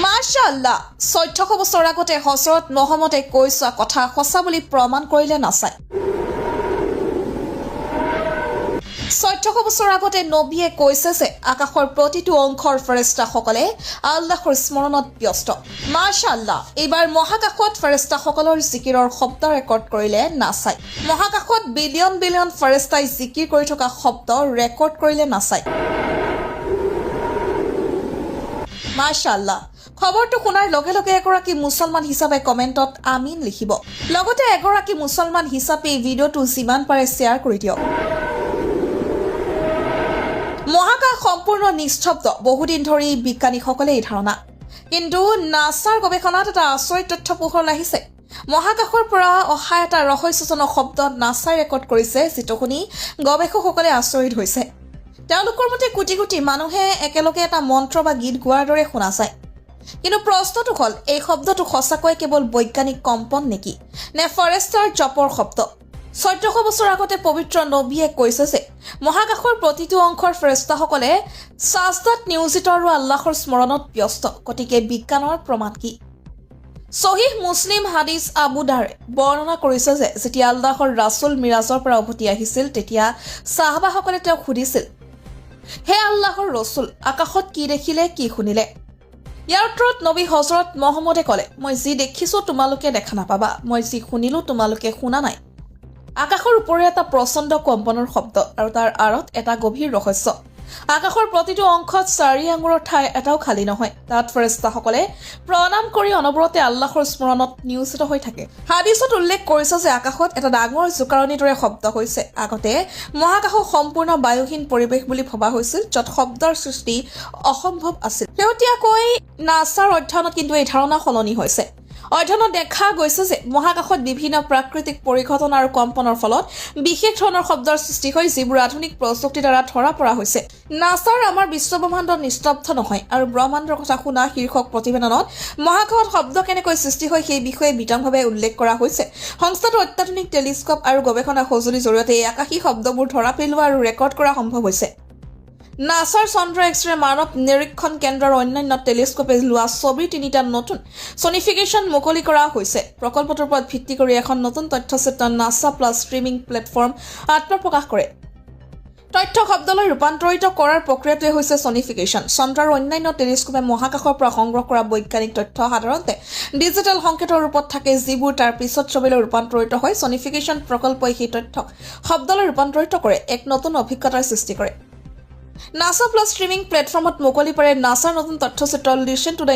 মাশাআল্লাহ ১৪০০ বছৰ আগতে হযৰত মহম্মদে কৈছা কথা সঁচা বুলি প্ৰমাণ কৰিলে নাছাই ১৪০০ বছৰ আগতে নবীয়ে কৈছে যে আকাশৰ প্ৰতিটো অংশৰ ফেৰেস্তাসকলে আল্লাহৰ স্মৰণত ব্যস্ত মাশাআল্লাহ এইবাৰ মহাকাশত ফেৰেস্তাসকলৰ জিকিৰৰ শব্দ ৰেকৰ্ড কৰিলে নাছাই মহাকাশত বিলিয়ন বিলিয়ন ফেৰেস্তাই জিকিৰ কৰি থকা শব্দ ৰেকৰ্ড কৰিলে নাছাই মাশাআল্লাহ খবৰটো শুনাৰ লগে লগে এগৰাকী মুছলমান হিচাপে কমেণ্টত আমিন লিখিব লগতে এগৰাকী মুছলমান হিচাপে এই ভিডিঅ'টো যিমান পাৰে শ্বেয়াৰ কৰি দিয়ক মহাকাশ সম্পূৰ্ণ নিস্তব্ধ বহুদিন ধৰি বিজ্ঞানীসকলে এই ধাৰণা কিন্তু নাছাৰ গৱেষণাত এটা আচৰিত তথ্য পোহৰলৈ আহিছে মহাকাশৰ পৰা অহা এটা ৰহস্যজনক শব্দ নাছাই ৰেকৰ্ড কৰিছে যিটো শুনি গৱেষকসকলে আচৰিত হৈছে তেওঁলোকৰ মতে কোটি কোটি মানুহে একেলগে এটা মন্ত্ৰ বা গীত গোৱাৰ দৰে শুনা যায় কিন্তু প্ৰশ্নটো হ'ল এই শব্দটো সঁচাকৈ কেৱল বৈজ্ঞানিক কম্পন নেকি নে ফৰেষ্টাৰ জপৰ শব্দ ১৪০০ বছৰ আগতে পবিত্ৰ নবীয়ে কৈছে যে মহাকাশৰ প্ৰতিটো অংশৰ ফেৰেস্তাসকলে সাজদাত নিয়োজিত আৰু আল্লাহৰ স্মৰণত ব্যস্ত গতিকে বিজ্ঞানৰ প্ৰমাণ কি সহিহ মুছলিম হাদিছ আবু দাৰে বৰ্ণনা কৰিছে যে যেতিয়া আল্লাহৰ ৰাছুল মিৰাজৰ পৰা উভতি আহিছিল তেতিয়া সাহাবাসকলে তেওঁক সুধিছিল হে আল্লাহৰ ৰছুল আকাশত কি দেখিলে কি শুনিলে ইয়াৰ উত্তৰত নবী হযৰত মহম্মদে ক'লে মই যি দেখিছো তোমালোকে দেখা নাপাবা মই যি শুনিলো তোমালোকে শুনা নাই আকাশৰ ওপৰে এটা প্ৰচণ্ড কম্পনৰ শব্দ আৰু তাৰ আঁৰত এটা গভীৰ ৰহস্য আকাশৰ প্ৰতিটো অংশত ৪ আঙুৰৰ ঠাই এটাও খালী নহয় তাত ফেৰেস্তাসকলে প্ৰণাম কৰি অনবৰতে আল্লাহৰ স্মৰণত নিয়োজিত হৈ থাকে হাদিছত উল্লেখ কৰিছে যে আকাশত এটা ডাঙৰ জোকাৰণিৰ দৰে শব্দ হৈছে আগতে মহাকাশক সম্পূৰ্ণ বায়ুহীন পৰিৱেশ বুলি ভবা হৈছিল য'ত শব্দৰ সৃষ্টি অসম্ভৱ আছিল শেহতীয়াকৈ নাছাৰ অধ্যয়নত কিন্তু এই ধাৰণা সলনি হৈছে অধ্যয়নত দেখা গৈছে যে মহাকাশত বিভিন্ন প্ৰাকৃতিক পৰিঘটনা আৰু কম্পনৰ ফলত বিশেষ ধৰণৰ শব্দৰ সৃষ্টি হয় যিবোৰ আধুনিক প্ৰযুক্তিৰ দ্বাৰা ধৰা পৰা হৈছে নাছাৰ আমাৰ বিশ্বব্ৰহ্মাণ্ড নিস্তব্ধ নহয় আৰু ব্ৰহ্মাণ্ডৰ কথা শুনা শীৰ্ষক প্ৰতিবেদনত মহাকাশত শব্দ কেনেকৈ সৃষ্টি হয় সেই বিষয়ে বিতংভাৱে উল্লেখ কৰা হৈছে সংস্থাটোৰ অত্যাধুনিক টেলিস্কোপ আৰু গৱেষণা সঁজুলিৰ জৰিয়তে এই আকাশী শব্দবোৰ ধৰা পেলোৱা আৰু ৰেকৰ্ড কৰা সম্ভৱ হৈছে নাছাৰ চন্দ্ৰ এক্স-ৰে মানৱ নিৰীক্ষণ কেন্দ্ৰৰ অন্যান্য টেলিস্কোপে লোৱা ছবিৰ ৩টা নতুন ছনিফিকেশ্যন মুকলি কৰা হৈছে প্ৰকল্পটোৰ ওপৰত ভিত্তি কৰি এখন নতুন তথ্যচিত্ৰ নাছা প্লাছ ষ্ট্ৰীমিং প্লেটফৰ্ম আত্মপ্ৰকাশ কৰে তথ্য শব্দলৈ ৰূপান্তৰিত কৰাৰ প্ৰক্ৰিয়াটোৱে হৈছে ছনিফিকেশ্যন চন্দ্ৰৰ অন্যান্য টেলিস্কোপে মহাকাশৰ পৰা সংগ্ৰহ কৰা বৈজ্ঞানিক তথ্য সাধাৰণতে ডিজিটেল সংকেতৰ ৰূপত থাকে যিবোৰ তাৰ পিছত ছবিলৈ ৰূপান্তৰিত হয় ছনিফিকেশ্যন প্ৰকল্পই সেই তথ্যক শব্দলৈ ৰূপান্তৰিত কৰে এক নতুন অভিজ্ঞতাৰ সৃষ্টি কৰে নাছা প্লাছ ষ্ট্ৰীমিং প্লেটফৰ্মত মুকলি কৰে নাছাৰ নতুন তথ্যচিত্ৰ লিচন টু দ্য